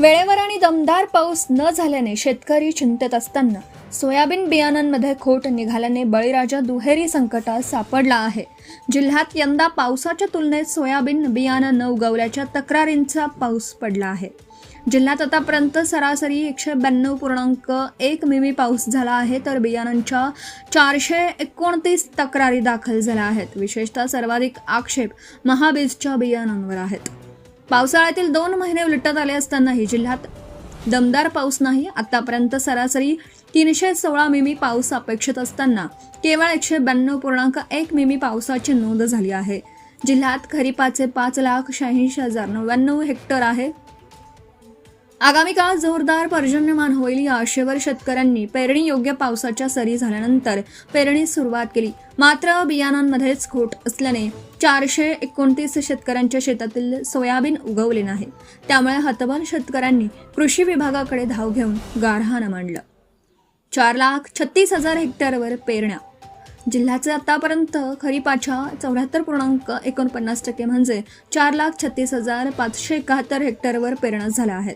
वेळेवर आणि दमदार पाऊस न झाल्याने शेतकरी चिंतेत असताना सोयाबीन बियाणांमध्ये खोट निघाल्याने बळीराजा दुहेरी संकटात सापडला आहे. जिल्ह्यात यंदा पावसाच्या तुलनेत सोयाबीन बियाणं न उगवल्याच्या तक्रारींचा पाऊस पडला आहे. जिल्ह्यात आतापर्यंत सरासरी 192.1 मिमी पाऊस झाला आहे, तर बियाणांच्या 429 तक्रारी दाखल झाल्या आहेत. विशेषतः सर्वाधिक आक्षेप महाबीजच्या बियाणांवर आहेत. पावसाळ्यातील 2 महिने उलटत आले असतानाही जिल्ह्यात दमदार पाऊस नाही. आतापर्यंत सरासरी 316 मिमी पाऊस अपेक्षित असताना केवळ 192.1 मिमी पावसाची नोंद झाली आहे. जिल्ह्यात खरीपाचे 5,86,099 हेक्टर आहे. आगामी काळात जोरदार पर्जन्यमान होईल या आशेवर शेतकऱ्यांनी पेरणी योग्य पावसाच्या सरी झाल्यानंतर पेरणी सुरुवात केली. मात्र बियाणांमध्येच खोट असल्याने 429 शेतकऱ्यांच्या शेतातील सोयाबीन उगवले नाही. त्यामुळे हतबल शेतकऱ्यांनी कृषी विभागाकडे धाव घेऊन गारहाण मांडलं. 4,36,000 हेक्टरवर पेरण्या. जिल्ह्याचे आतापर्यंत खरीपाच्या 74.49% म्हणजे 4,36,571 हेक्टरवर पेरण्या झाल्या आहेत.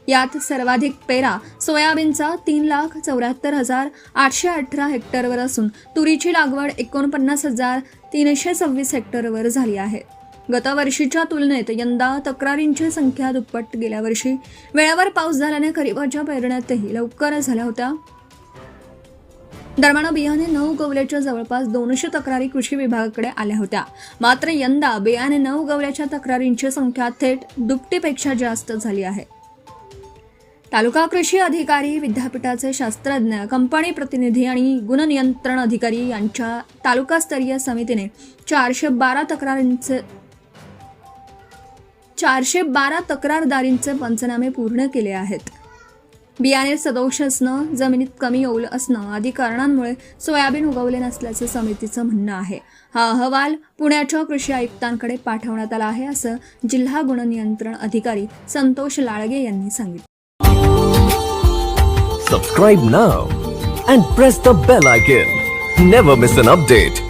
यात सर्वाधिक पेरा सोयाबीनचा 3,74,818 हेक्टरवर असून तुरीची लागवड 49,326 हेक्टरवर झाली आहे. गतवर्षीच्या तुलनेत यंदा तक्रारींची संख्या दुप्पट. गेल्या वर्षी वेळेवर पाऊस झाल्याने खरीपाच्या पेरण्यातही लवकर झाल्या होत्या. दरम्यान बियाणे न उगवल्याच्या जवळपास 200 तक्रारी कृषी विभागाकडे आल्या होत्या. मात्र यंदा बियाणे न उगवल्याच्या तक्रारींची संख्या थेट दुपटीपेक्षा जास्त झाली आहे. तालुका कृषी अधिकारी, विद्यापीठाचे शास्त्रज्ञ, कंपनी प्रतिनिधी आणि गुणनियंत्रण अधिकारी यांच्या तालुकास्तरीय समितीने 412 तक्रारदारींचे पंचनामे पूर्ण केले आहेत. बियाणे सदोष असणं, जमिनीत कमी ओल असणं आदी कारणांमुळे सोयाबीन उगवले नसल्याचं समितीचं म्हणणं आहे. हा अहवाल पुण्याच्या कृषी आयुक्तांकडे पाठवण्यात आला आहे, असं जिल्हा गुणनियंत्रण अधिकारी संतोष लाळगे यांनी सांगितलं. Subscribe now and press the bell icon. Never miss an update.